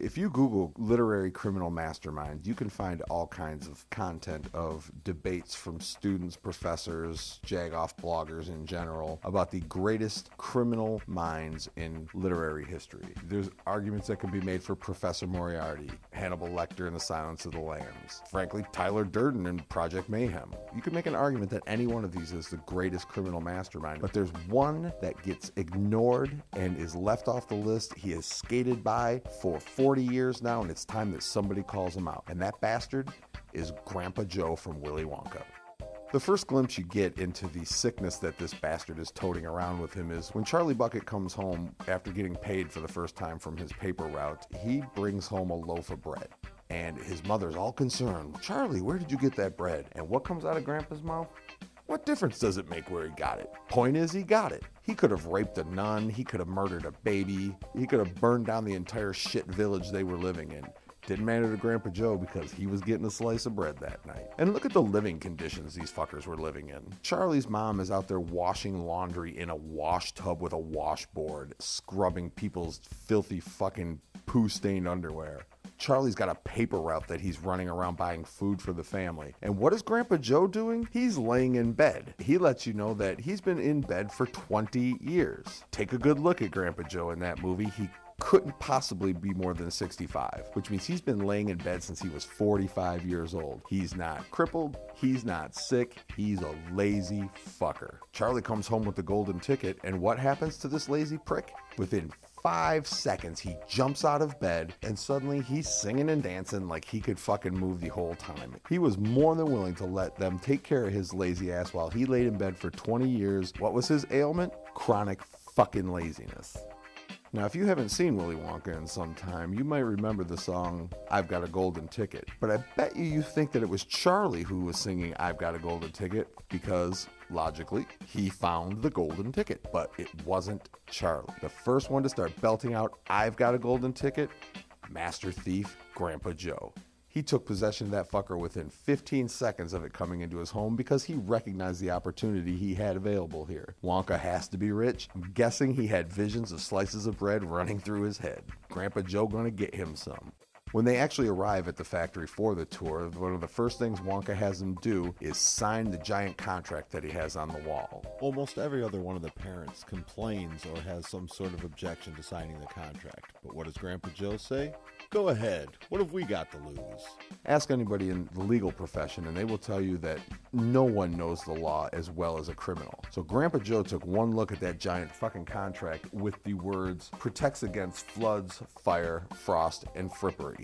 If you Google literary criminal mastermind, you can find all kinds of content of debates from students, professors, jagoff bloggers in general about the greatest criminal minds in literary history. There's arguments that can be made for Professor Moriarty, Hannibal Lecter in The Silence of the Lambs, frankly, Tyler Durden in Project Mayhem. You could make an argument that any one of these is the greatest criminal mastermind, but there's one that gets ignored and is left off the list. He has skated by for 40 years now, and it's time that somebody calls him out. And that bastard is Grampa Joe from Willy Wonka. The first glimpse you get into the sickness that this bastard is toting around with him is when Charlie Bucket comes home after getting paid for the first time from his paper route. He brings home a loaf of bread. And his mother's all concerned. Charlie, where did you get that bread? And what comes out of Grandpa's mouth? What difference does it make where he got it? Point is, he got it. He could have raped a nun. He could have murdered a baby. He could have burned down the entire shit village they were living in. Didn't matter to Grampa Joe because he was getting a slice of bread that night. And look at the living conditions these fuckers were living in. Charlie's mom is out there washing laundry in a wash tub with a washboard, scrubbing people's filthy fucking poo-stained underwear. Charlie's got a paper route that he's running around buying food for the family. And what is Grampa Joe doing? He's laying in bed. He lets you know that he's been in bed for 20 years. Take a good look at Grampa Joe in that movie. He couldn't possibly be more than 65, which means he's been laying in bed since he was 45 years old. He's not crippled. He's not sick. He's a lazy fucker. Charlie comes home with the golden ticket, and what happens to this lazy prick? Within 5 seconds, he jumps out of bed, and suddenly he's singing and dancing like he could fucking move the whole time. He was more than willing to let them take care of his lazy ass while he laid in bed for 20 years. What was his ailment? Chronic fucking laziness. Now, if you haven't seen Willy Wonka in some time, you might remember the song, I've Got a Golden Ticket. But I bet you think that it was Charlie who was singing I've Got a Golden Ticket because, logically, he found the golden ticket. But it wasn't Charlie. The first one to start belting out I've Got a Golden Ticket, master thief Grampa Joe. He took possession of that fucker within 15 seconds of it coming into his home because he recognized the opportunity he had available here. Wonka has to be rich. I'm guessing he had visions of slices of bread running through his head. Grampa Joe gonna get him some. When they actually arrive at the factory for the tour, one of the first things Wonka has them do is sign the giant contract that he has on the wall. Almost every other one of the parents complains or has some sort of objection to signing the contract. But what does Grampa Joe say? Go ahead. What have we got to lose? Ask anybody in the legal profession and they will tell you that no one knows the law as well as a criminal. So Grampa Joe took one look at that giant fucking contract with the words, protects against floods, fire, frost, and frippery.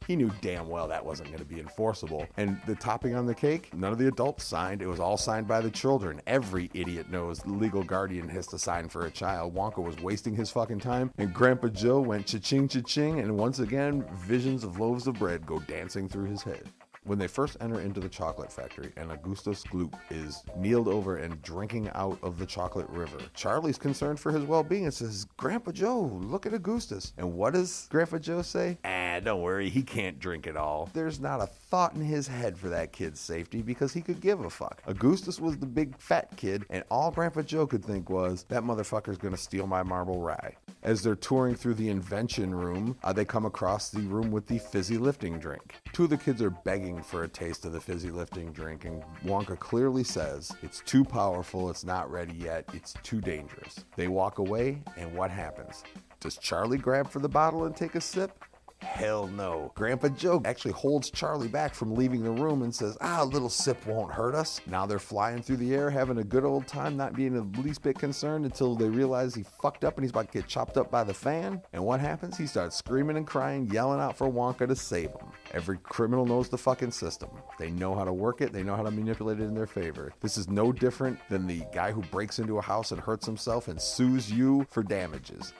He knew damn well that wasn't going to be enforceable. And the topping on the cake, none of the adults signed. It was all signed by the children. Every idiot knows the legal guardian has to sign for a child. Wonka was wasting his fucking time, and Grampa Joe went cha-ching, cha-ching, and once again, visions of loaves of bread go dancing through his head. When they first enter into the chocolate factory and Augustus Gloop is kneeled over and drinking out of the chocolate river, Charlie's concerned for his well-being and says, Grandpa Joe, look at Augustus. And what does Grandpa Joe say? Don't worry, he can't drink it all. There's not a thought in his head for that kid's safety because he could give a fuck. Augustus was the big fat kid, and all Grandpa Joe could think was, that motherfucker's gonna steal my marble rye. As they're touring through the invention room, they come across the room with the fizzy lifting drink. Two of the kids are begging for a taste of the fizzy lifting drink, and Wonka clearly says, it's too powerful, it's not ready yet, it's too dangerous. They walk away, and what happens? Does Charlie grab for the bottle and take a sip? Hell no. Grandpa Joe actually holds Charlie back from leaving the room and says, a little sip won't hurt us. Now they're flying through the air, having a good old time, not being the least bit concerned until they realize he fucked up and he's about to get chopped up by the fan. And what happens? He starts screaming and crying, yelling out for Wonka to save him. Every criminal knows the fucking system. They know how to work it. They know how to manipulate it in their favor. This is no different than the guy who breaks into a house and hurts himself and sues you for damages.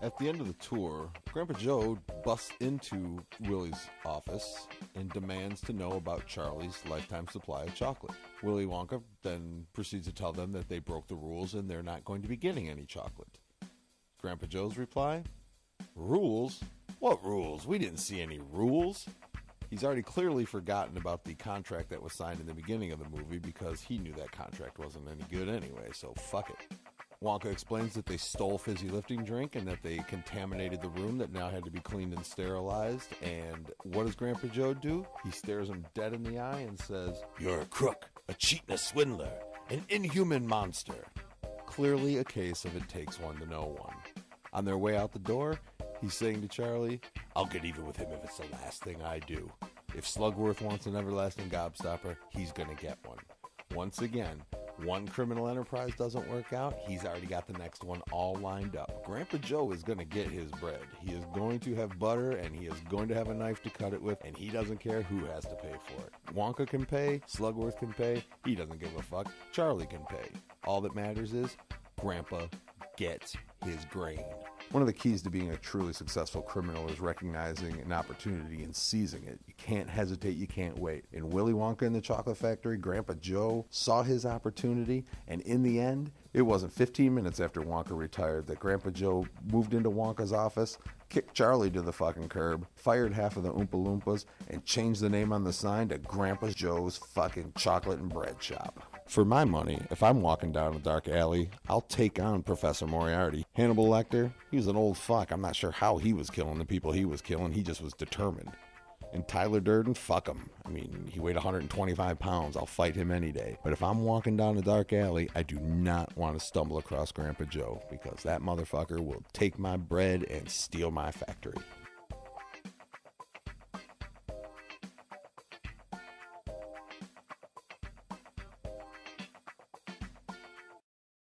At the end of the tour, Grandpa Joe busts into Willy's office and demands to know about Charlie's lifetime supply of chocolate. Willy Wonka then proceeds to tell them that they broke the rules and they're not going to be getting any chocolate. Grandpa Joe's reply? Rules? What rules? We didn't see any rules. He's already clearly forgotten about the contract that was signed in the beginning of the movie because he knew that contract wasn't any good anyway, so fuck it. Wonka explains that they stole fizzy lifting drink and that they contaminated the room that now had to be cleaned and sterilized. And what does Grandpa Joe do? He stares him dead in the eye and says, "You're a crook, a cheat and a swindler, an inhuman monster." Clearly a case of it takes one to know one. On their way out the door, he's saying to Charlie, "I'll get even with him if it's the last thing I do. If Slugworth wants an everlasting gobstopper, he's gonna get one." Once again, one criminal enterprise doesn't work out, he's already got the next one all lined up. Grandpa Joe is going to get his bread. He is going to have butter, and he is going to have a knife to cut it with, and he doesn't care who has to pay for it. Wonka can pay, Slugworth can pay, he doesn't give a fuck, Charlie can pay. All that matters is Grandpa gets his grain. One of the keys to being a truly successful criminal is recognizing an opportunity and seizing it. You can't hesitate, you can't wait. In Willy Wonka and the Chocolate Factory, Grandpa Joe saw his opportunity, and in the end, it wasn't 15 minutes after Wonka retired that Grandpa Joe moved into Wonka's office, kicked Charlie to the fucking curb, fired half of the Oompa Loompas, and changed the name on the sign to Grandpa Joe's fucking chocolate and bread shop. For my money, if I'm walking down a dark alley, I'll take on Professor Moriarty. Hannibal Lecter, he was an old fuck. I'm not sure how he was killing the people he was killing. He just was determined. And Tyler Durden, fuck him. I mean, he weighed 125 pounds. I'll fight him any day. But if I'm walking down a dark alley, I do not want to stumble across Grandpa Joe, because that motherfucker will take my bread and steal my factory.